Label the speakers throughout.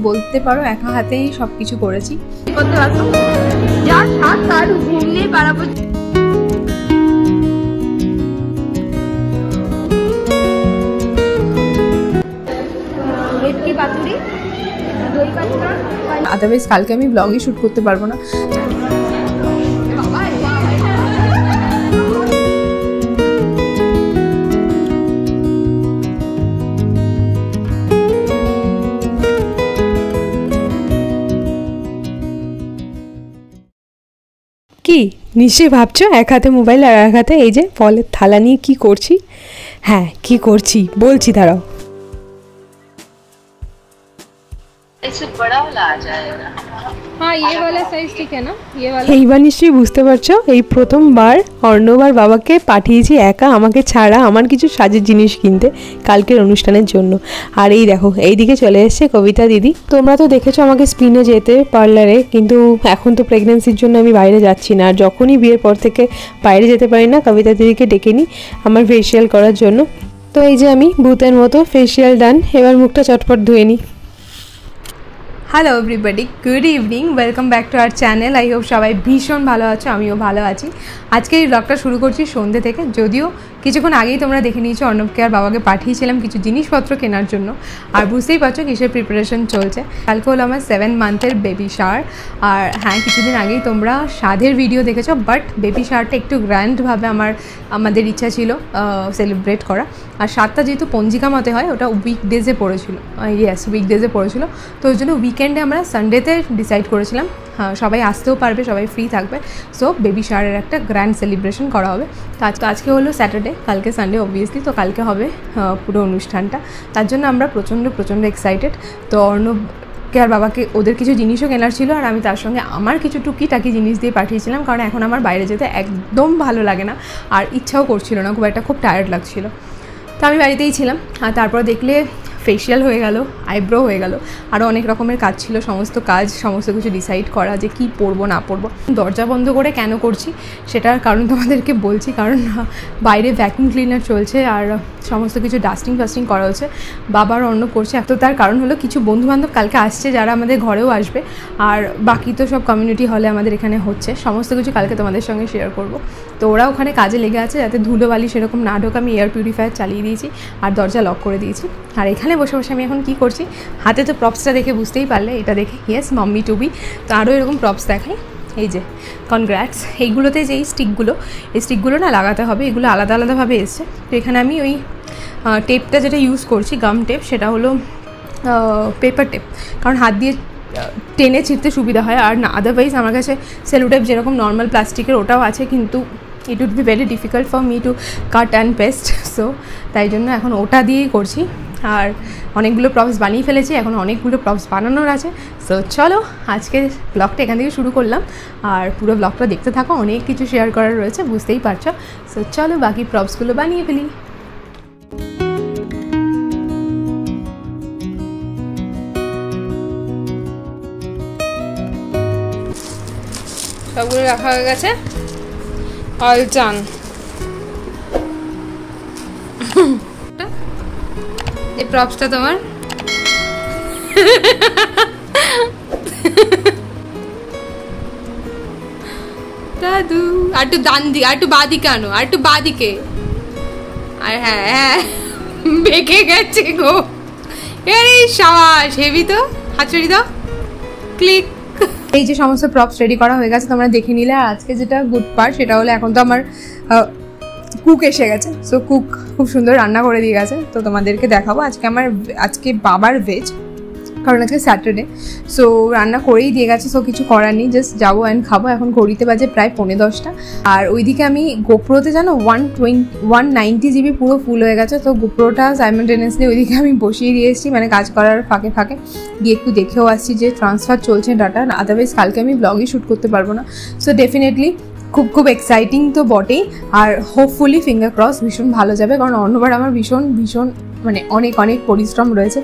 Speaker 1: বলতে পারো একা হাতেই সব কিছু করেছি। আদারওয়াইজ কালকে আমি ব্লগই শ্যুট করতে পারবো না। কি নিশ্চয়ই ভাবছো এক হাতে মোবাইল আর এক হাতে এই যে ফলের থালা নিয়ে কি করছি। হ্যাঁ কি করছি বলছি, দাঁড়াও। এইবার নিশ্চয়ই বুঝতে পারছো, এই প্রথমবার অর্ণব আর বাবাকে পাঠিয়েছি একা আমাকে ছাড়া আমার কিছু সাজের জিনিস কিনতে কালকের অনুষ্ঠানের জন্য। আর এই দেখো এইদিকে চলে এসছে কবিতা দিদি। তোমরা তো দেখেছো আমাকে স্পিনে যেতে পার্লারে, কিন্তু এখন তো প্রেগনেন্সির জন্য আমি বাইরে যাচ্ছি না। আর যখনই বিয়ের পর থেকে বাইরে যেতে পারি না, কবিতা দিদিকে ডেকে নিই আমার ফেসিয়াল করার জন্য। তো এই যে আমি ভূতের মতো ফেসিয়াল ডান, এবার মুখটা চটপট ধুয়ে নিই। Hello everybody, good evening, welcome back to our channel. I hope সবাই ভীষণ ভালো আছো, আমিও ভালো আছি। আজকে এই ব্লগটা শুরু করছি সন্ধ্যে থেকে, যদিও কিছুক্ষণ আগেই তোমরা দেখে নিয়েছো অর্ণবকে আর বাবাকে পাঠিয়েছিলাম কিছু জিনিসপত্র কেনার জন্য। আর বুঝতেই পারছো কিসের প্রিপারেশন চলছে। কালকে হলো আমার 7 মান্থের বেবি শাওয়ার। আর হ্যাঁ, কিছুদিন আগেই তোমরা সাধের ভিডিও দেখেছো, বাট বেবি শাওয়ারটা একটু গ্র্যান্ডভাবে আমাদের ইচ্ছা ছিল সেলিব্রেট করা। আর 7টা যেহেতু পঞ্জিকা মতে হয়, ওটা উইকডেজে পড়েছিল, ইয়েস উইকডেজে পড়েছিল। তো ওই জন্য উইকেন্ডে আমরা সানডেতে ডিসাইড করেছিলাম সবাই আসতেও পারবে, সবাই ফ্রি থাকবে, সো বেবি শাওয়ারের একটা গ্র্যান্ড সেলিব্রেশন করা হবে। তো আজকে হলো স্যাটারডে, কালকে সানডে অবভিয়াসলি, তো কালকে হবে পুরো অনুষ্ঠানটা। তার জন্য আমরা প্রচণ্ড এক্সাইটেড। তো অর্ণবকে আর বাবাকে ওদের কিছু জিনিসও কেনার ছিল, আর আমি তার সঙ্গে আমার কিছু টুকিটাকি জিনিস দিয়ে পাঠিয়েছিলাম, কারণ এখন আমার বাইরে যেতে একদম ভালো লাগে না, আর ইচ্ছাও করছিল না, খুব টায়ার্ড লাগছিল। তো আমি বাড়িতেই ছিলাম। আর তারপর দেখলে ফেসিয়াল হয়ে গেল, আইব্রো হয়ে গেল, আরও অনেক রকমের কাজ ছিল, সমস্ত কিছু ডিসাইড করা যে কী পরবো না পরবো। দরজা বন্ধ করে কেন করছি সেটার কারণ তোমাদেরকে বলছি, কারণ বাইরে ভ্যাকুয়াম ক্লিনার চলছে আর সমস্ত কিছু ডাস্টিং করা হচ্ছে, বাবার অন্য করছে। তো তার কারণ হলো কিছু বন্ধুবান্ধব কালকে আসছে, যারা আমাদের ঘরেও আসবে, আর বাকি তো সব কমিউনিটি হলে আমাদের এখানে হচ্ছে। সমস্ত কিছু কালকে তোমাদের সঙ্গে শেয়ার করব। তো ওরা ওখানে কাজে লেগে আছে, যাতে ধুলোবালি সেরকম না ঢোকে। আমি এয়ার পিউরিফায়ার চালিয়ে দিয়েছি আর দরজা লক করে দিয়েছি। আর এখানে বসে আমি এখন কি করছি, হাতে তো প্রপসটা দেখে বুঝতেই পারলে, এটা দেখে ইয়েস মাম্মি টু বি। তো আরও এরকম প্রপস দেখাই, এই যে কনগ্র্যাটস। এইগুলোতে যে এই স্টিকগুলো না লাগাতে হবে, এগুলো আলাদা আলাদাভাবে এসছে। তো এখানে আমি ওই টেপটা যেটা ইউজ করছি, গাম টেপ, সেটা হলো পেপার টেপ, কারণ হাত দিয়ে টেনে ছিঁড়তে সুবিধা হয়। আর না আদারওয়াইজ আমার কাছে সেলো টেপ যেরকম নর্মাল প্লাস্টিকের ওটাও আছে, কিন্তু it would be very difficult for me to cut and paste, so তাই জন্য এখন ওটা দিয়েই করছি। আর অনেকগুলো প্রপস বানিয়ে ফেলেছি, এখন অনেকগুলো প্রপস বানানোর আছে। সো চলো আজকে ব্লগটা এখান থেকে শুরু করলাম, আর পুরো ব্লগটা দেখতে থাকো, অনেক কিছু শেয়ার করার রয়েছে, বুঝতেই পারছো। সো চলো বাকি প্রপসগুলো বানিয়ে ফেলি। সবগুলো রাখা হয়ে গেছে। অয়েল চান, এই প্রপসটা তোমার। দাদু আর একটু ডান দিকে, আর একটু বাঁদিকে আনো, আর একটু বাঁদিকে। আর হ্যাঁ বেঁকে গেছে গো, এই সাবাস, হেভি তো, হাতছড়ি দাও, ক্লিক। এই যে সমস্ত প্রপস রেডি করা হয়ে গেছে, তোমরা দেখে নিলে। আর আজকে যেটা গুড পার্ট সেটা হলো, এখন তো আমার কুক এসে গেছে। সো কুক খুব সুন্দর রান্না করে দিয়ে গেছে, তো তোমাদেরকে দেখাবো। আজকে বাবার ভেজ, কারণ আজকে স্যাটারডে, সো রান্না করেই দিয়ে গেছে। সো কিছু করার নেই, জাস্ট যাবো অ্যান্ড খাবো। এখন ঘড়িতে বাজে প্রায় 9:45। আর ওইদিকে আমি গোপ্রোতে জানো 190 GB পুরো ফুল হয়ে গেছে। তো গোপ্রোটা সাইমultaneously ওইদিকে আমি বসিয়ে দিয়ে এসেছি, মানে কাজ করার ফাঁকে গিয়ে একটু দেখেও আসছি যে ট্রান্সফার চলছে ডাটা, আদারওয়াইজ কালকে আমি ব্লগই শ্যুট করতে পারবো না। সো ডেফিনেটলি খুব এক্সাইটিং তো বটেই, আর হোপফুলি ফিঙ্গার ক্রস ভীষণ ভালো যাবে, কারণ অন্যবার আমার ভীষণ মানে অনেক পরিশ্রম রয়েছে,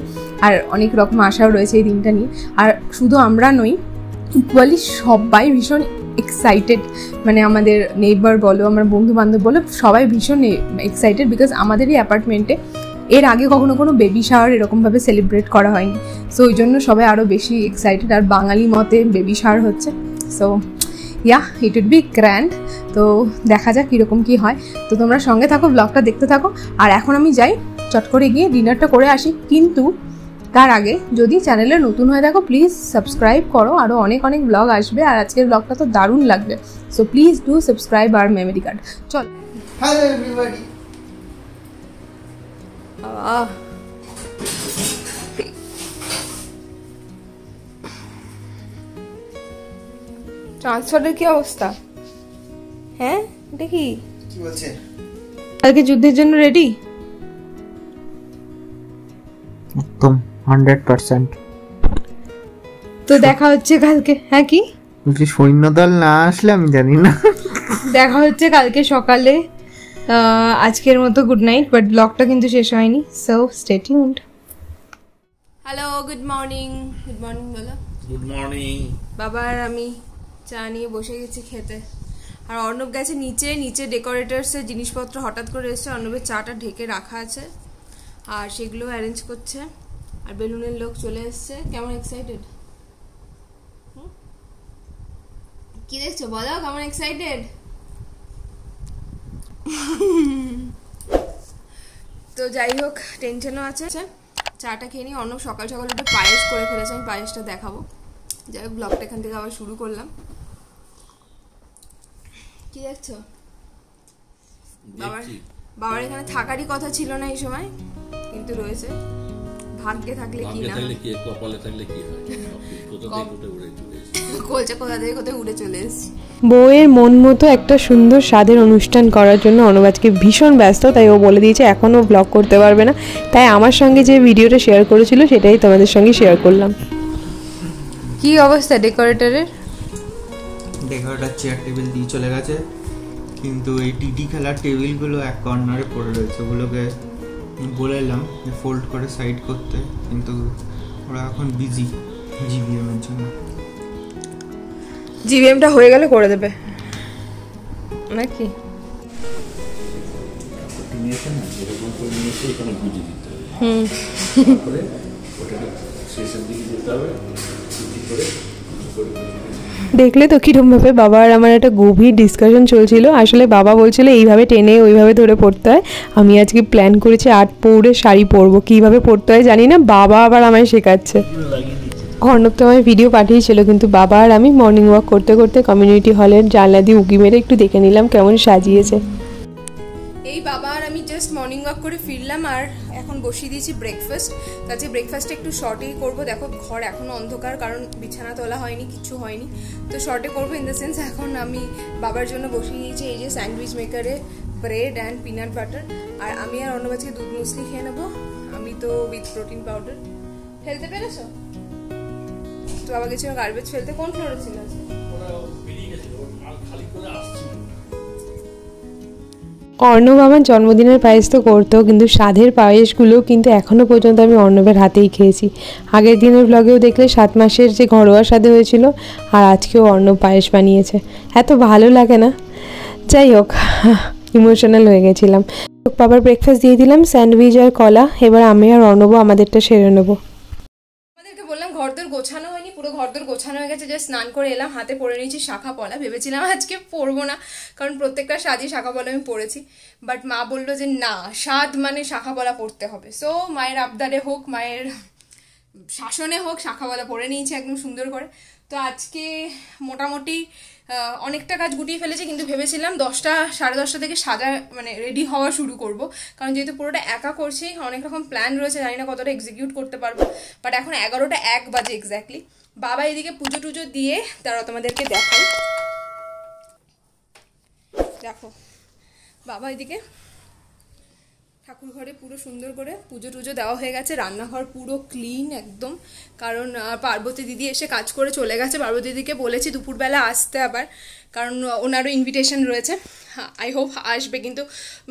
Speaker 1: আর অনেক রকম আশাও রয়েছে এই দিনটা নিয়ে। আর শুধু আমরা নই, ইকুয়ালি সবাই ভীষণ এক্সাইটেড, মানে আমাদের নেইবার বলো, আমার বন্ধু বান্ধব বলো, সবাই ভীষণ এক্সাইটেড, বিকজ আমাদেরই অ্যাপার্টমেন্টে
Speaker 2: এর আগে কখনো কোনো বেবি শাওয়ার এরকমভাবে সেলিব্রেট করা হয়নি, সো ওই জন্য সবাই আরও বেশি এক্সাইটেড। আর বাঙালি মতে বেবি শাওয়ার হচ্ছে, so yeah it would be grand. তো দেখা যাক কীরকম কী হয়। তো তোমরা সঙ্গে থাকো, ব্লগটা দেখতে থাকো। আর এখন আমি যাই চট করে গিয়ে ডিনারটা করে আসি, কিন্তু তার আগে যদি চ্যানেলে নতুন হয়ে থাকো প্লিজ সাবস্ক্রাইব করো, আরও অনেক অনেক ব্লগ আসবে। আর আজকের ব্লগটা তো দারুণ লাগবে, সো প্লিজ ডু সাবস্ক্রাইব আর মেমোরি কার্ড। চল।
Speaker 3: Hello everybody.
Speaker 2: ট্রান্সফারের কি অবস্থা? হ্যাঁ, এটা কি
Speaker 3: বলছেন?
Speaker 2: কালকে যুদ্ধের জন্য রেডি?
Speaker 3: একদম 100%।
Speaker 2: তো দেখা হচ্ছে কালকে। হ্যাঁ কি
Speaker 3: বলছি, সৈন্যদল না আসলে আমি জানি না।
Speaker 2: দেখা হচ্ছে কালকে সকালে। আজকের মতো গুড নাইট, বাট ব্লগটা কিন্তু শেষ হয়নি, so stay tuned. Hello, good morning. Good morning বলো।
Speaker 4: Good morning.
Speaker 2: বাবা আর আমি চা নিয়ে বসে গেছি খেতে। আর অর্ণব গেছে নিচে। নিচে ডেকোরেটার্সের জিনিসপত্র হঠাৎ করে এসছে, অর্ণবের চাটা ঢেকে রাখা আছে আর সেগুলো অ্যারেঞ্জ করছে। আর বেলুনের লোক চলে এসছে। কেমন এক্সাইটেড? কি দেখছো বলো, কেমন এক্সাইটেড? তো যাই হোক, টেনশনও আছে। চাটা খেয়ে নিই। অর্ণব সকাল সকাল একটু পায়েস করে ফেলেছে, আমি পায়েসটা দেখাবো। যাই হোক, ব্লগটা এখান থেকে আবার শুরু করলাম। কি দেখছো? বাবার এখানে থাকারই কথা ছিল না এই সময়, কিন্তু রয়েছে। ভাগ্যে থাকলে কি না, কপালে থাকলে কি হয়, কোথা থেকে কোথায় উড়ে চলে এসেছি।
Speaker 1: বউয়ের মন মতো একটা সুন্দর স্বাদের অনুষ্ঠান করার জন্য অর্ণব আজকে ভীষণ ব্যস্ত, তাই ও বলে দিয়েছে এখনও ব্লগ করতে পারবে না। তাই আমার সঙ্গে যে ভিডিওটা শেয়ার করেছিল সেটাই তোমাদের সঙ্গে শেয়ার করলাম।
Speaker 2: কি অবস্থা ডেকোরেটরের?
Speaker 3: ডেকোরেটর চেয়ার টেবিল দিয়ে চলে গেছে, কিন্তু এই টিটি খেলার টেবিলগুলো এক কর্নারে পড়ে রয়েছে। ওগুলোকে বলেলাম যে ফোল্ড করে সাইড করতে, কিন্তু ওরা এখন বিজি জিবিএম এর জন্য।
Speaker 2: জিবিএমটা হয়ে গেলে করে দেবে নাকি?
Speaker 1: দেখলে তো কীরকমভাবে বাবা আর আমার একটা গভীর ডিসকাশন চলছিল। আসলে বাবা বলছিল এইভাবে টেনে ওইভাবে ধরে পড়তে হয়। আমি আজকে প্ল্যান করেছি 8 পৌড়ে শাড়ি পরবো, কীভাবে পরতে হয় জানি না, বাবা আবার আমায় শেখাচ্ছে। অর্ণব তো আমায় ভিডিও পাঠিয়েছিল, কিন্তু বাবা আর আমি মর্নিং ওয়াক করতে করতে কমিউনিটি হলের জানলা দিয়ে উঁকি মেরে একটু দেখে নিলাম কেমন সাজিয়েছে।
Speaker 2: এই বাবা আর আমি জাস্ট মর্নিং ওয়াক করে ফিরলাম, আর এখন বসিয়ে দিয়েছি ব্রেকফাস্ট। তাতে ব্রেকফাস্টটা একটু শর্টেই করবো। দেখো ঘর এখনও অন্ধকার, কারণ বিছানা তোলা হয়নি, কিছু হয়নি, তো শর্টে করবো। ইন দ্য সেন্স এখন আমি বাবার জন্য বসিয়ে দিয়েছি এই যে স্যান্ডউইচ মেকারে ব্রেড অ্যান্ড পিনাট বাটার। আর আমি আর অন্য বাচ্চাকে দুধ মুসলি খেয়ে নেবো। আমি তো উইথ প্রোটিন পাউডার। ফেলতে পেরেছো? তো বাবা গেছিল গার্বেজ ফেলতে। কোন ফ্লোরে ছিল?
Speaker 1: অর্ণব আমার জন্মদিনের পায়েস তো করতো, কিন্তু স্বাদের পায়েসগুলো কিন্তু এখনও পর্যন্ত আমি অর্ণবের হাতেই খেয়েছি। আগের দিনের ব্লগেও দেখলে 7 মাসের যে ঘরোয়া স্বাদে হয়েছিল, আর আজকেও অর্ণব পায়েস বানিয়েছে। এত ভালো লাগে না, যাই হোক ইমোশনাল হয়ে গেছিলাম। বাবার ব্রেকফাস্ট দিয়ে দিলাম, স্যান্ডউইচ আর কলা। এবার আমি আর অর্ণবও আমাদেরটা সেরে নেবো।
Speaker 2: বললাম ঘরদোর গোছানো হয়নি, পুরো ঘরদোর গোছানো হয়ে গেছে। জাস্ট স্নান করে এলাম, হাতে পরে নিয়েছি শাখা পলা। ভেবেছিলাম আজকে পরবো না, কারণ প্রত্যেকটা স্বাদই শাখা পলা আমি পরেছি, বাট মা বললো যে না, স্বাদ মানে শাখা পলা পরতে হবে। সো মায়ের আবদারে হোক, মায়ের শাসনে হোক, শাখা পলা পরে নিয়েছি একদম সুন্দর করে। তো আজকে মোটামুটি অনেকটা কাজ গুটিয়ে ফেলেছে, কিন্তু ভেবেছিলাম 10টা সাড়ে 10টা থেকে সাজা মানে রেডি হওয়া শুরু করব, কারণ যেহেতু পুরোটা একা করছি, অনেক রকম প্ল্যান রয়েছে, জানি না কতটা এক্সিকিউট করতে পারবো। বাট এখন 11টা 1 বাজে এক্স্যাক্টলি। বাবা এদিকে পুজো টুজো দিয়ে, তারা তোমাদেরকে দেখাই, দেখো বাবা এদিকে ঠাকুর ঘরে পুরো সুন্দর করে পুজো টুজো দেওয়া হয়ে গেছে। রান্নাঘর পুরো ক্লিন একদম, কারণ পার্বতী দিদি এসে কাজ করে চলে গেছে। পার্বতী দিদিকে বলেছি দুপুরবেলা আসতে আবার, কারণ ওনারও ইনভিটেশন রয়েছে। আই হোপ আসবে, কিন্তু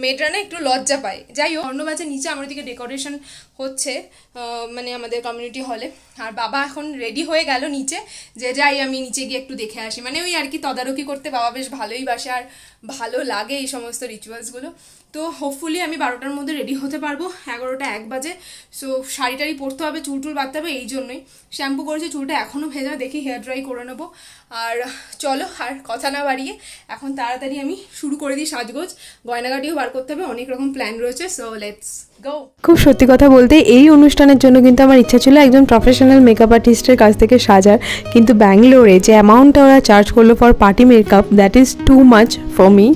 Speaker 2: মেয়েটা না একটু লজ্জা পায়। যাই হোক, অন্নবাজার নিচে আমার দিকে ডেকোরেশন হচ্ছে, মানে আমাদের কমিউনিটি হলে। আর বাবা এখন রেডি হয়ে গেল নিচে, যে যাই আমি নিচে গিয়ে একটু দেখে আসি, মানে ওই আর কি তদারকি করতে বাবা বেশ ভালোই বাসে, আর ভালো লাগে এই সমস্ত রিচুয়ালসগুলো। তো হোপফুলি আমি 12টার মধ্যে রেডি হতে পারবো। 11টা 1 বাজে। সো শাড়ি টাড়ি পরতে হবে, চুল টুল বাঁধতে হবে, এই জন্যই শ্যাম্পু করেছি, চুলটা এখনও ভেজা, দেখি হেয়ার ড্রাই করে নেবো। আর চলো আর কথা না বাড়িয়ে এখন তাড়াতাড়ি আমি শুরু করে দিই সাজগোজ, গয়নাগাটিও বার করতে হবে, অনেক রকম প্ল্যান রয়েছে। So let's go.
Speaker 1: খুব সত্যি কথা বলতে এই অনুষ্ঠানের জন্য কিন্তু আমার ইচ্ছা ছিল একজন প্রফেশনাল মেকআপ আর্টিস্টের কাছ থেকে সাজার, কিন্তু ব্যাঙ্গালোরে যে অ্যামাউন্টটা ওরা চার্জ করলো for party makeup, that is too much for me.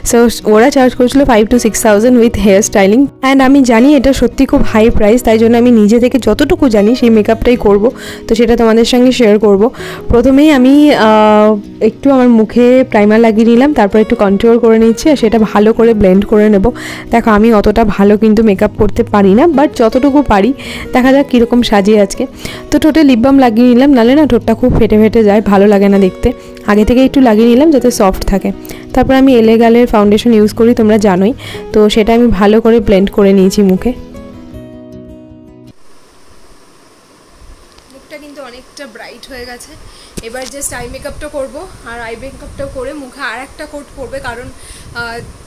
Speaker 1: So ওরা চার্জ করেছিল 5,000 to 6,000 with hair styling. And আমি জানি এটা সত্যি খুব হাই প্রাইস, তাই জন্য আমি নিজে থেকে যতটুকু জানি সেই মেকআপটাই করব। তো সেটা তোমাদের সঙ্গে শেয়ার করব। প্রথমেই আমি একটু আমার মুখে প্রাইমার লাগিয়ে নিলাম, তারপর একটু কন্ট্রোল করে নিচ্ছি আর সেটা ভালো করে ব্লেন্ড করে নেব। দেখো আমি অতটা ভালো কিন্তু মেকআপ করতে পারি না, বাট যতটুকু পারি দেখা যাক কীরকম সাজিয়ে আজকে। তো ঠোঁটে লিপ বাম লাগিয়ে নিলাম, নাহলে না ঠোঁটটা খুব ফেটে ফেটে যায়, ভালো লাগে না দেখতে। আগে থেকে একটু লাগিয়ে নিলাম যাতে সফট থাকে। তারপর আমি এলেগালের ফাউন্ডেশন ইউজ করি, তোমরা জানোই, তো সেটা আমি ভালো করে ব্লেন্ড করে নিয়েছি মুখে।
Speaker 2: মুখটা কিন্তু অনেকটা ব্রাইট হয়ে গেছে। এবার জাস্ট আই মেকআপটা করবো, আর আই মেকআপটা করে মুখে আর একটা কোট করবে, কারণ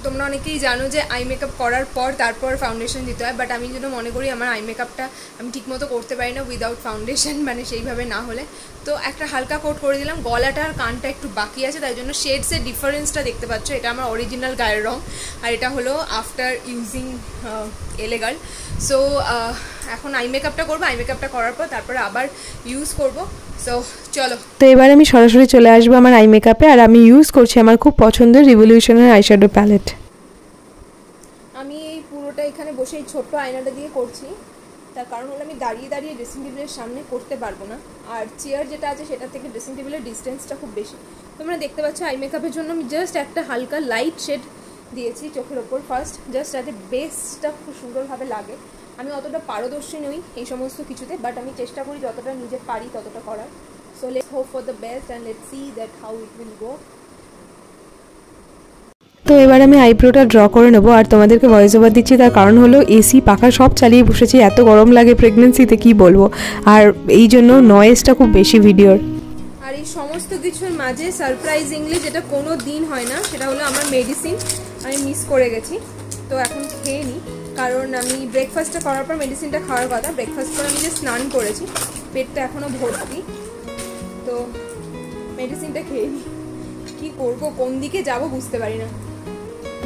Speaker 2: তোমরা অনেকেই জানো যে আই মেকআপ করার পর তারপর ফাউন্ডেশন দিতে হয়। বাট আমি যেন মনে করি আমার আই মেকআপটা আমি ঠিকমতো করতে পারি না উইদাউট ফাউন্ডেশন, মানে সেইভাবে না হলে। তো একটা হালকা কোট করে দিলাম। গলাটা আর কানটা একটু বাকি আছে, তাই জন্য শেডসের ডিফারেন্সটা দেখতে পাচ্ছ। এটা আমার অরিজিনাল গায়ের রং, আর এটা হলো আফটার ইউজিং এলেগাল। সো এখন আই মেকআপটা করবো, আই মেকআপটা করার পর তারপরে আবার ইউজ করবো। সো চলো।
Speaker 1: তো এবার আমি সরাসরি চলে আসবো আমার আই মেকআপে, আর আমি ইউজ করছি আমার খুব পছন্দের রিভলিউশনের আইশ্যাডো প্যালেট।
Speaker 2: আমি এই পুরোটা এখানে বসে এই ছোট্ট আয়নাটা দিয়ে করছি, তার কারণ হলো আমি দাঁড়িয়ে দাঁড়িয়ে ড্রেসিং টেবিলের সামনে করতে পারবো না, আর চেয়ার যেটা আছে সেটা থেকে ড্রেসিং টেবিলের ডিস্টেন্সটা খুব বেশি। তোমরা দেখতে পাচ্ছ আই মেকআপের জন্য আমি জাস্ট একটা হালকা লাইট শেড দিয়েছি চোখের ওপর ফার্স্ট, জাস্ট যাতে বেসটা খুব সুন্দরভাবে লাগে। আমি অতটা পারদর্শী নই এই সমস্ত কিছুতে, বাট আমি চেষ্টা করি যতটা নিজে পারি ততটা করার। So let's hope for the best and let's see that how it will go.
Speaker 1: তো এবার আমি আইব্রোটা ড্র করে নেবো, আর তোমাদেরকে ভয়েস ওভার দিচ্ছি, তার কারণ হলো এসি পাখা সব চালিয়ে বসেছি, এত গরম লাগে প্রেগনেন্সিতে কি বলবো, আর এই জন্য নয়েজটা খুব বেশি ভিডিওর।
Speaker 2: আর এই সমস্ত কিছুর মাঝে সারপ্রাইজিংলি যেটা কোনো দিন হয় না, সেটা হলো আমার মেডিসিন আমি মিস করে গেছি। তো এখন খেয়ে নিই, কারণ আমি ব্রেকফাস্টটা করার পর মেডিসিনটা খাওয়ার কথা। ব্রেকফাস্ট করে আমি যে স্নান করেছি, পেটটা এখনও ভর্তি, তো মেডিসিনটা খেয়ে নিই। কী করবো, কোন দিকে যাবো বুঝতে পারি না।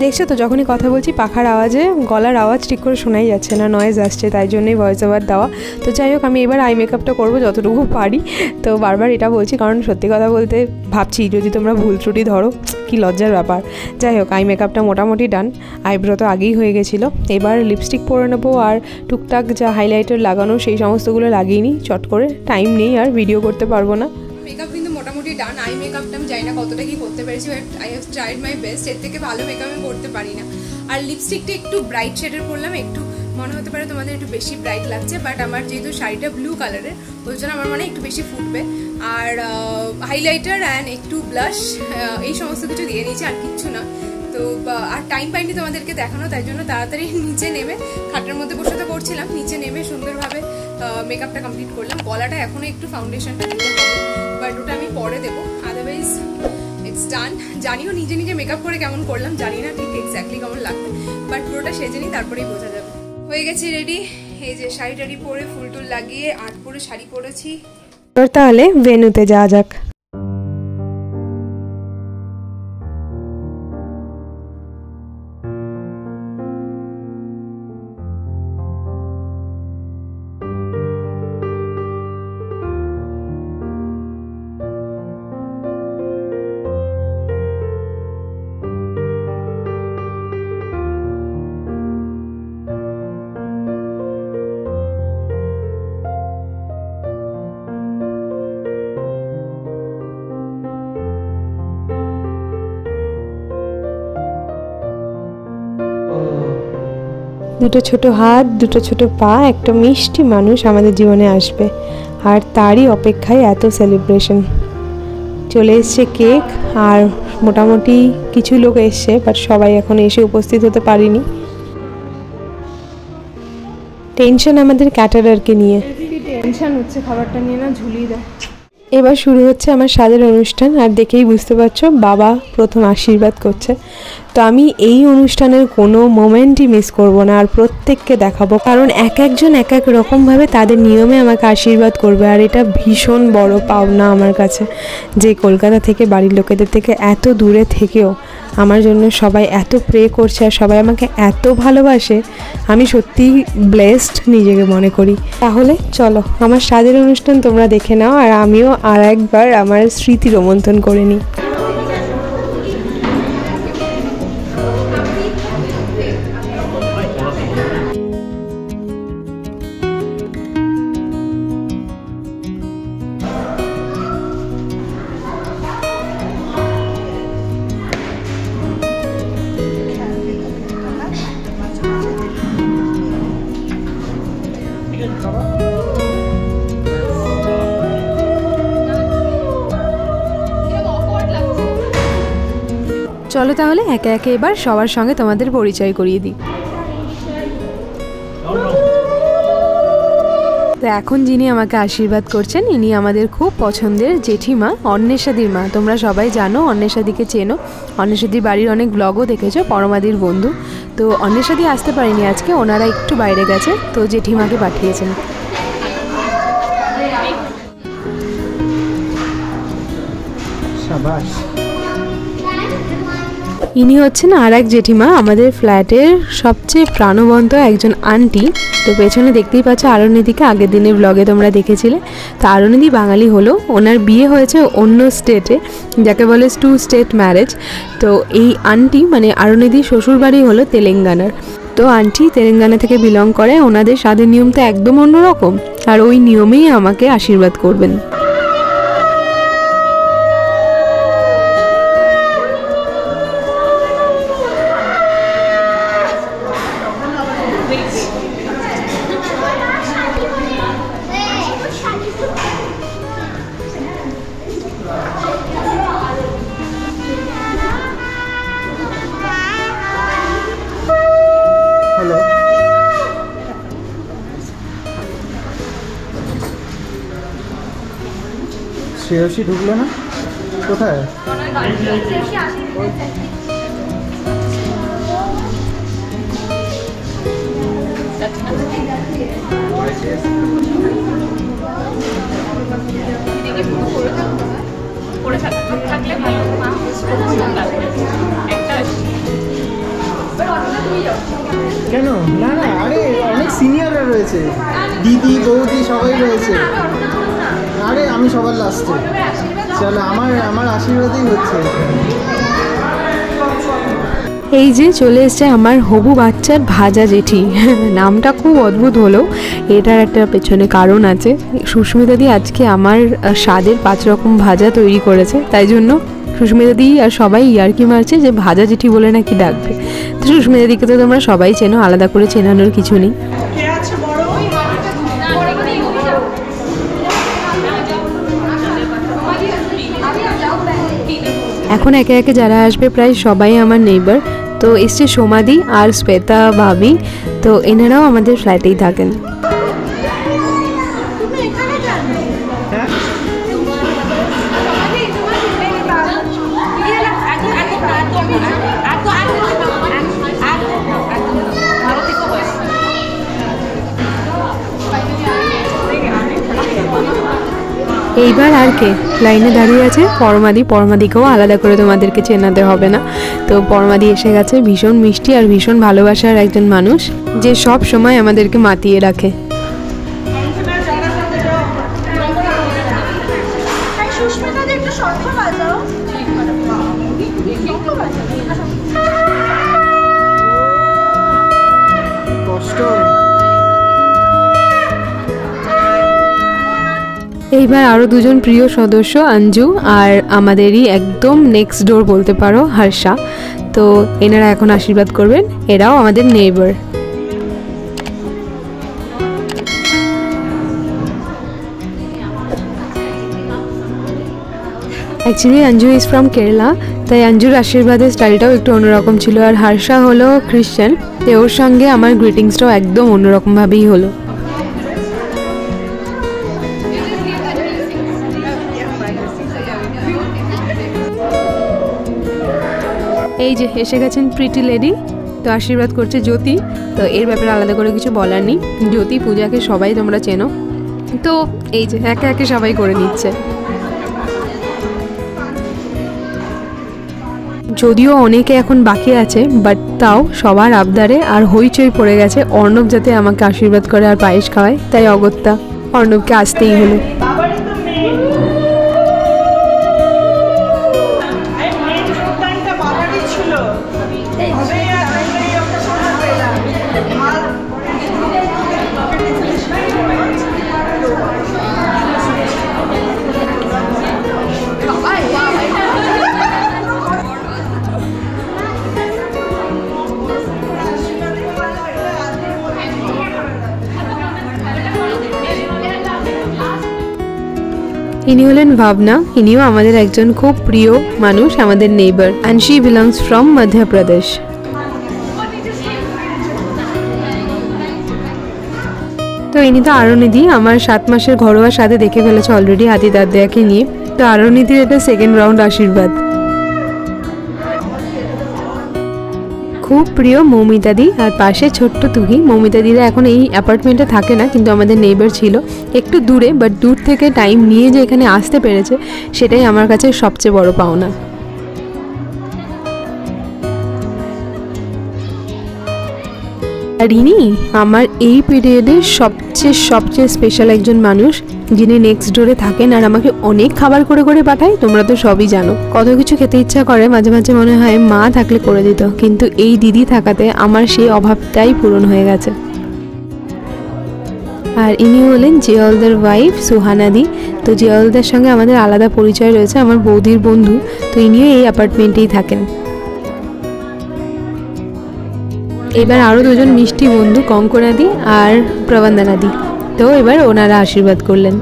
Speaker 1: দেখছো তো যখনই কথা বলছি পাখার আওয়াজে গলার আওয়াজ ঠিক করে শোনাই যাচ্ছে না, নয়েজ আসছে, তাই জন্যই ভয়েস ওভার দেওয়া। তো যাই হোক আমি এবার আই মেকআপটা করবো যতটুকু পারি। তো বারবার এটা বলছি কারণ সত্যি কথা বলতে ভাবছি যদি তোমরা ভুল ত্রুটি ধরো কি লজ্জার ব্যাপার। যাই হোক আই মেকআপটা মোটামুটি ডান, আইব্রো তো আগেই হয়ে গেছিলো। এবার লিপস্টিক পরে নেবো, আর টুকটাক যা হাইলাইটার লাগানো সেই সমস্তগুলো লাগিয়ে নিই চট করে, টাইম নেই আর ভিডিও করতে পারবো না।
Speaker 2: মেকআপ কিন্তু মোটামুটি ডান। আই মেকআপটা আমি জানি না কতটা কি করতে পেরেছি, but I have tried my best. এর থেকে ভালো মেকআপ আমি করতে পারি না। আর লিপস্টিকটা একটু ব্রাইট শেডের করলাম, একটু মনে হতে পারে তোমাদের একটু বেশি ব্রাইট লাগছে, বাট আমার যেহেতু শাড়িটা ব্লু কালারের ওই জন্য আমার মনে একটু বেশি ফুটবে। আর হাইলাইটার অ্যান্ড একটু ব্লাশ এই সমস্ত কিছু দিয়ে নিয়েছি, আর কিচ্ছু না। তো আর টাইম পাইনি তোমাদেরকে দেখানো, তাই জন্য তাড়াতাড়ি নিচে নেমে, খাটের মধ্যে বসে তো করছিলাম, নিচে নেমে সুন্দরভাবে মেকআপটা কমপ্লিট করলাম। গলাটা এখনও একটু ফাউন্ডেশনটা দিতে হবে, বাট ওটা আমি পরে দেবো, আদারওয়াইজ ইটস ডান। জানিও নিজে নিজে মেকআপ করে কেমন করলাম, জানি না ঠিক এক্স্যাক্টলি কেমন লাগবে, বাট পুরোটা সেজে নিই তারপরেই বোঝা যাবে। হয়ে গেছি রেডি, এই যে শাড়ি টাড়ি পরে ফুল টুল লাগিয়ে আট পরে শাড়ি পরেছি।
Speaker 1: তাহলে ভেন্যুতে যাওয়া যাক। দুটো ছোট হাত, দুটো ছোট পা, একটা মিষ্টি মানুষ আমাদের জীবনে আসবে, আর তারই অপেক্ষায় এত সেলিব্রেশন। চলে এসছে কেক, আর মোটামুটি কিছু লোক এসছে, বাট সবাই এখন এসে উপস্থিত হতে পারিনি। টেনশন আমাদের ক্যাটারারকে নিয়ে,
Speaker 2: টেনশন হচ্ছে খাবারটা নিয়ে না, ঝুলিয়ে দেয়।
Speaker 1: এবার শুরু হচ্ছে আমার সাজের অনুষ্ঠান, আর দেখেই বুঝতে পারছো বাবা প্রথম আশীর্বাদ করছে। তো আমি এই অনুষ্ঠানের কোনো মোমেন্টই মিস করব না, আর প্রত্যেককে দেখাবো, কারণ এক একজন এক এক রকমভাবে তাদের নিয়মে আমাকে আশীর্বাদ করবে। আর এটা ভীষণ বড় পাওনা আমার কাছে, যে কলকাতা থেকে বাড়ির লোকেদের থেকে এত দূরে থেকেও আমার জন্য সবাই এত প্রে করছে আর সবাই আমাকে এত ভালোবাসে। আমি সত্যিই ব্লেসড নিজেকে মনে করি। তাহলে চলো আমার সাজের অনুষ্ঠান তোমরা দেখে নাও, আর আমিও আর একবার আমার স্মৃতি রোমন্থন করে নিই। চলো তাহলে একে একে এবার সবার সঙ্গে তোমাদের পরিচয় করিয়ে দিই। তো এখন যিনি আমাকে আশীর্বাদ করছেন ইনি আমাদের খুব পছন্দের জেঠিমা, অন্বেষাদির মা। তোমরা সবাই জানো, অন্বেষাদিকে চেনো, অন্বেষাদির বাড়ির অনেক ব্লগও দেখেছো, পরমাদির বন্ধু। তো অন্বেষাদি আসতে পারেনি আজকে, ওনারা একটু বাইরে গেছে, তো জেঠিমাকে পাঠিয়েছেন।
Speaker 3: শাবাশ।
Speaker 1: ইনি হচ্ছেন আর এক জেঠিমা, আমাদের ফ্ল্যাটের সবচেয়ে প্রাণবন্ত একজন আন্টি। তো পেছনে দেখতেই পাচ্ছ আরণ্যদিকে, আগের দিনের ব্লগে তোমরা দেখেছিলে। তো আরণ্যদি বাঙালি হলো, ওনার বিয়ে হয়েছে অন্য স্টেটে, যাকে বলে 2 স্টেট ম্যারেজ। তো এই আন্টি মানে আরণ্যদির শ্বশুরবাড়ি হলো তেলেঙ্গানার। তো আন্টি তেলেঙ্গানা থেকে বিলং করে, ওনাদের স্বাদের নিয়ম তো একদম অন্যরকম, আর ওই নিয়মেই আমাকে আশীর্বাদ করবেন।
Speaker 3: শ্রেয়সী ঢুকলো না, কোথায়? কেন? না না, আরে অনেক সিনিয়ররা রয়েছে, দিদি বৌদি সবাই রয়েছে। আরে আমি সবার লাস্টে, চলো আমার আশীর্বাদই হচ্ছে।
Speaker 1: এই যে চলে এসছে আমার হবু বাচ্চার ভাজা জেঠি। নামটা খুব অদ্ভুত হলেও এটার একটা পেছনে কারণ আছে। সুস্মিতা দি আজকে আমার স্বাদের 5 রকম ভাজা তৈরি করেছে, তাই জন্য সুস্মিতা দি আর সবাই ইয়ার্কি মারছে যে ভাজা জেঠি বলে নাকি ডাকবে। তো সুস্মিতা দিকে তো তোমরা সবাই চেনো, আলাদা করে চেনানোর কিছু নেই। এখন একে একে যারা আসবে প্রায় সবাই আমার নেইবার। তো এসছে সোমাদি আর শ্বেতা ভাবি, তো এনারাও আমাদের ফ্ল্যাটেই থাকেন। এইবার আর কে লাইনে দাঁড়িয়ে আছে? পরমাদি। পরমাদিকেও আলাদা করে তোমাদেরকে চেনাতে হবে না। তো পরমাদি এসে গেছে, ভীষণ মিষ্টি আর ভীষণ ভালোবাসার একজন মানুষ, যে সব সময় আমাদেরকে মাতিয়ে রাখে। এইবার আরও 2জন প্রিয় সদস্য, অঞ্জু আর আমাদেরই একদম নেক্সট ডোর বলতে পারো হর্ষা। তো এনারা এখন আশীর্বাদ করবেন, এরাও আমাদের neighbour. Actually Anju is from Kerala, তাই অঞ্জুর আশীর্বাদের স্টাইলটাও একটু অন্যরকম ছিল। আর হর্ষা হলো খ্রিশ্চান, তো ওর সঙ্গে আমার গ্রিটিংসটাও একদম অন্যরকমভাবেই হলো। এই যে এসে গেছেন প্রিটি লেডি, তো আশীর্বাদ করছে জ্যোতি। তো এর ব্যাপারে আলাদা করে কিছু বলার নেই, জ্যোতি পূজাকে সবাই তোমরা চেনো, তো এই যে একে একে সবাই করে নিচ্ছে। যদিও অনেকে এখন বাকি আছে, বাট তাও সবার আবদারে আর হইচই পড়ে গেছে অর্ণব যাতে আমাকে আশীর্বাদ করে আর পায়েস খাওয়ায়, তাই অগত্যা অর্ণবকে আসতেই হলো। ইনি হলেন ভাবনা, ইনিও আমাদের একজন খুব প্রিয় মানুষ, আমাদের neighbour, and she belongs from Madhya Pradesh. তো ইনি তো আরণিদি, আমার 7 মাসের ঘরোয়া সাথে দেখে ফেলেছে অলরেডি হাতি দাদাকে নিয়ে। তো আরণিদির এটা সেকেন্ড রাউন্ড আশীর্বাদ। খুব প্রিয় মৌমিতাদি, আর পাশে ছোট্ট তুহি। মৌমিতাদিরা এখন এই অ্যাপার্টমেন্টে থাকে না, কিন্তু আমাদের নেইবার ছিল একটু দূরে, বাট দূর থেকে টাইম নিয়ে যে এখানে আসতে পেরেছে সেটাই আমার কাছে সবচেয়ে বড় পাওনা। আর ইনি আমার এই পিরিয়ডে সবচেয়ে স্পেশাল একজন মানুষ, যিনি নেক্সট ডোরে থাকেন আর আমাকে অনেক খাবার করে করে পাঠায়। তোমরা তো সবই জানো, কত কিছু খেতে ইচ্ছা করে, মাঝে মাঝে মনে হয় মা থাকলে করে দিত, কিন্তু এই দিদি থাকাতে আমার সেই অভাবটাই পূরণ হয়ে গেছে। আর ইনি হলেন জিয়াউলদার ওয়াইফ সুহানাদি। তো জিয়াউলদার সঙ্গে আমাদের আলাদা পরিচয় রয়েছে, আমার বৌদির বন্ধু। তো ইনিও এই অ্যাপার্টমেন্টেই থাকেন। এবার আরও দুজন মিষ্টি বন্ধু, কঙ্কনাদি আর প্রবন্ধনাদি। তো এবার ওনারা আশীর্বাদ করলেন।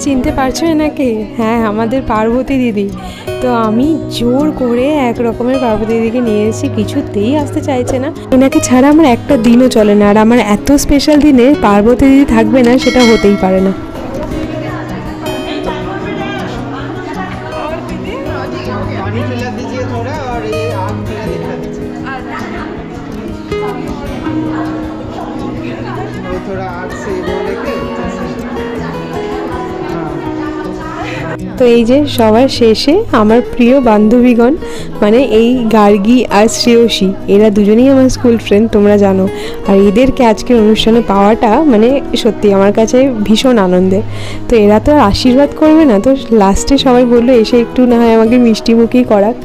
Speaker 1: চিনতে পারছো এনাকে? হ্যাঁ, আমাদের পার্বতী দিদি। তো আমি জোর করে এক রকমের পার্বতী দিদিকে নিয়ে এসেছি, কিছুতেই আসতে চাইছে না। এনাকে ছাড়া আমার একটা দিনও চলে না, আর আমার এত স্পেশাল দিনে পার্বতী দিদি থাকবে না সেটা হতেই পারে না। তো এই যে সবার শেষে আমার প্রিয় বান্ধবীগণ, মানে এই গার্গী আর শ্রেয়সী, এরা দুজনেই আমার স্কুল ফ্রেন্ড, তোমরা জানো। আর এদেরকে আজকের অনুষ্ঠানে পাওয়াটা মানে সত্যি আমার কাছে ভীষণ আনন্দের। তো এরা তো আশীর্বাদ করবে না, তো লাস্টে সবাই বললো এসে একটু না হয় আমাকে মিষ্টিমুখী করাক।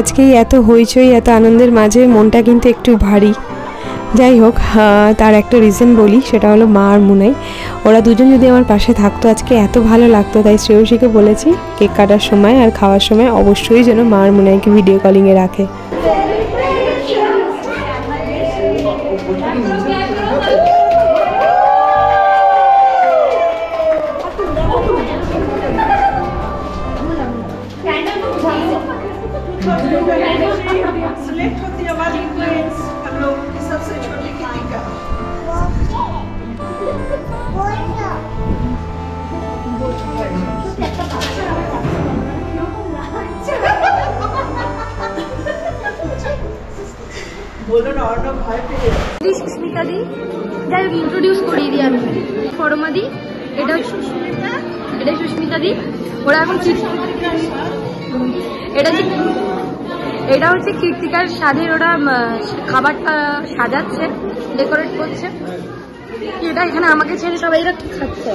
Speaker 1: আজকে এত হইচই, এত আনন্দের মাঝে মনটা কিন্তু একটু ভারী। যাই হোক, তার একটা রিজন বলি, সেটা হলো মা আর মুনাই। ওরা দুজন যদি আমার পাশে থাকতো আজকে এত ভালো লাগতো। তাই শ্রেয়সীকে বলেছি কেক কাটার সময় আর খাওয়ার সময় অবশ্যই যেন মা আর মুনাইকে ভিডিও কলিংয়ে রাখে।
Speaker 4: बोलो ना और भय पे सुष्मिता दी যাই ইন্ট্রোডিউস করিয়ে দিই আমি। পরমা দি, এটা সুস্মিতা, এটা সুস্মিতা দি। ওরা এখন এটা হচ্ছে কীর্তিকার স্বাদের, ওরা খাবারটা সাজাচ্ছে, ডেকোরেট করছে। এটা এখানে আমাকে ছেড়ে সবাই এরা খাচ্ছে।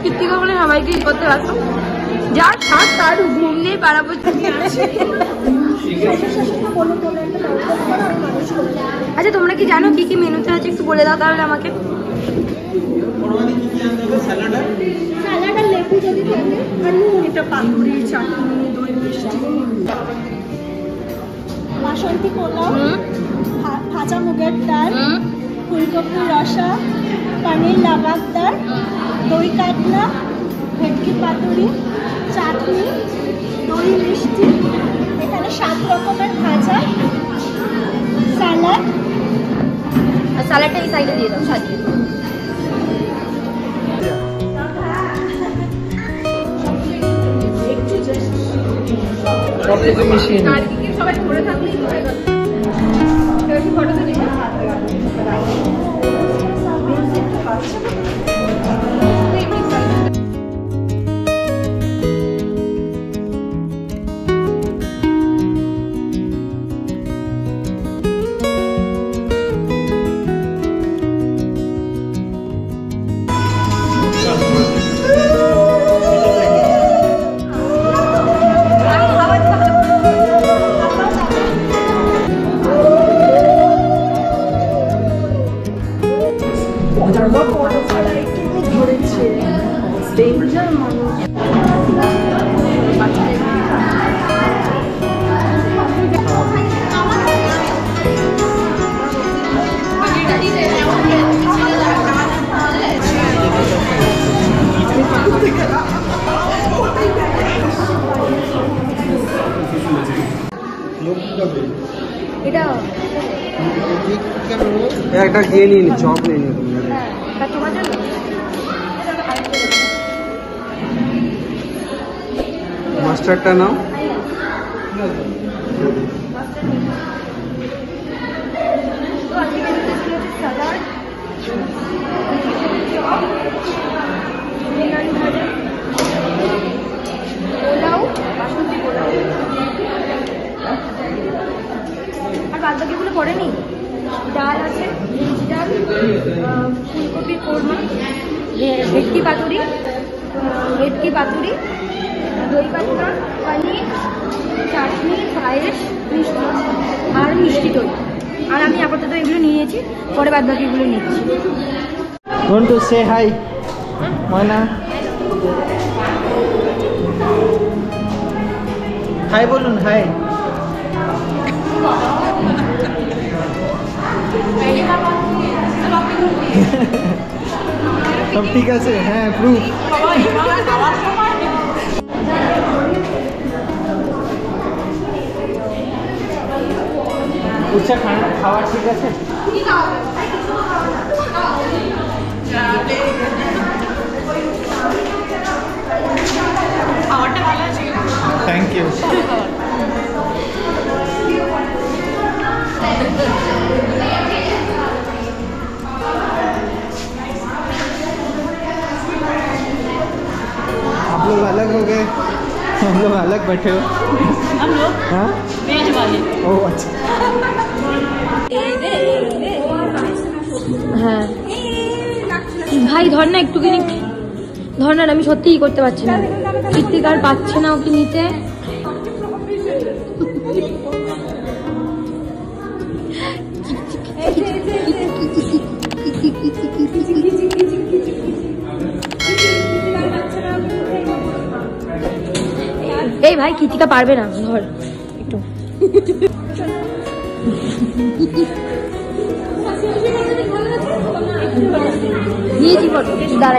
Speaker 4: কীর্তিকা বলে সবাইকে ই করতে পারতো, যার স্বাদ তার ঘুম নিয়ে পাড়াবো। আচ্ছা তোমরা কি জানো কি কি মেনুতে আছে, একটু বলে দাও তাহলে আমাকে।
Speaker 5: স্যালাড আর লেবু যদি থাকে, আর নুন, এটা পাতুরি, চাটনি, দই মিষ্টি, বাসন্তী পোলাও, ভাজা মুগের ডাল, ফুলকপির রসা, পনির লাবাবদার, দই কাতলা, ভেটকি পাতুরি, চাটনি, দই মিষ্টি, এখানে 7 রকমের ভাজা, স্যালাড।
Speaker 4: আর স্যালাডটা এই সাইডে দিয়ে দাও সাজিয়ে।
Speaker 2: সবাই ধরে থাকলেই হয়ে গেল। ফটো তো নিবে।
Speaker 6: একটা খেয়ে নিন, চপ নিয়ে নিন। মাস্টারটা নাও।
Speaker 4: আর বাদ বাকিগুলো পড়েনি। ডাল আছে, ভেজ ডাল, ফুলকপির কোরমা, ভেটকি পাতুরি, দই পাতুরা, পনির, চাটনি, পায়েস, মিষ্টি আর মিষ্টি দই। আর আমি আপাতত এগুলো নিয়েছি, পরে বাদ বাকিগুলো নিচ্ছি।
Speaker 6: Want to say hi, Mana? Hi বলুন, হাই। সব ঠিক আছে? হ্যাঁ, প্রুফ। উচ্চা খাওয়া ঠিক আছে? Thank you. आप लोग अलग हो गए, हम लोग अलग बैठे हो। हम लोग हाँ वेज वाले। ओह अच्छा।
Speaker 4: হ্যাঁ ভাই ধর না একটুখানি, ধর না, আমি সত্যিই করতে পারছি না। কীর্তিকার পাচ্ছে না ওকে নিতে। এই ভাই কীর্তিকা পারবে না, ধর একটু। দিয়েছি ফটো, দাঁড়া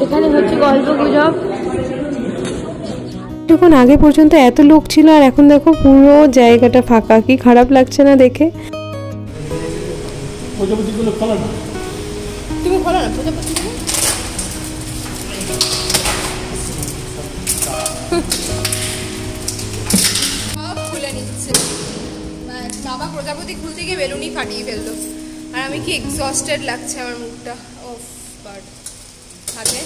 Speaker 4: এখানে হচ্ছে গল্প গুজব।
Speaker 1: তখন আগে পর্যন্ত এত লোক ছিল আর এখন দেখো পুরো জায়গাটা ফাঁকা। কি খারাপ লাগছে না দেখে?
Speaker 2: তুমি খোলো না প্রজাপতি। খুলে বাবা প্রজাপতি খুলতে গিয়ে বেলুনই ফাটিয়ে ফেলতো। আর আমি কি এক্সস্টেড লাগছে আমার মুখটা। ওফ গড। হাতে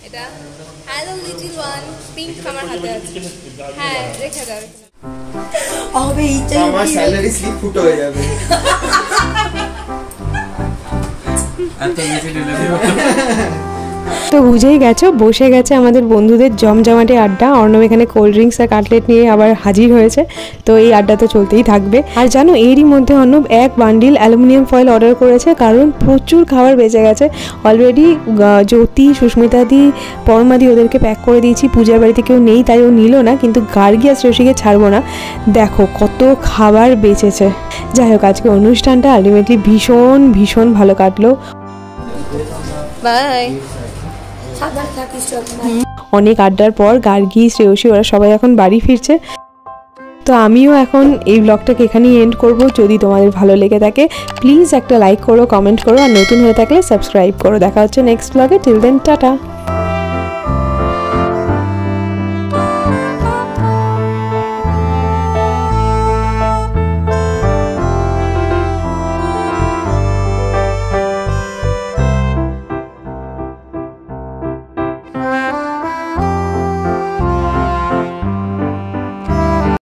Speaker 2: এটা হ্যালো লিটল ওয়ান পিঙ্ক আমার হাতে আছে। হ্যাঁ রেখে দাও।
Speaker 7: আবে এইটা
Speaker 3: আমার স্যালারি স্লিপ ফুটো হয়ে যাবে। এত বেশি ডেলিভারি।
Speaker 1: তো বুঝেই গেছো, বসে গেছে আমাদের বন্ধুদের জমজমাটে আড্ডা। অর্ণব এখানে কোল্ড ড্রিঙ্কস আর কাটলেট নিয়ে আবার হাজির হয়েছে। তো এই আড্ডা তো চলতেই থাকবে। আর জানো এরই মধ্যে অর্ণব এক বান্ডিল অ্যালুমিনিয়াম ফয়েল অর্ডার করেছে, কারণ প্রচুর খাবার বেঁচে গেছে অলরেডি। জ্যোতি, সুস্মিতাদি, পরমাদি ওদেরকে প্যাক করে দিয়েছি। পূজার বাড়িতে কেউ নেই তাই ও নিল না, কিন্তু গার্গী আর শ্রেষীকে ছাড়বো না। দেখো কত খাবার বেঁচেছে। যাই হোক, আজকে অনুষ্ঠানটা আলটিমেটলি ভীষণ ভীষণ ভালো কাটলো।
Speaker 2: বাই।
Speaker 1: অনেক আড্ডার পর গার্গী, শ্রেয়সী ওরা সবাই এখন বাড়ি ফিরছে। তো আমিও এখন এই ব্লগটাকে এখানেই এন্ড করব। যদি তোমাদের ভালো লেগে থাকে প্লিজ একটা লাইক করো, কমেন্ট করো, আর নতুন হয়ে থাকলে সাবস্ক্রাইব করো। দেখা হচ্ছে নেক্সট ব্লগে। Till then tata.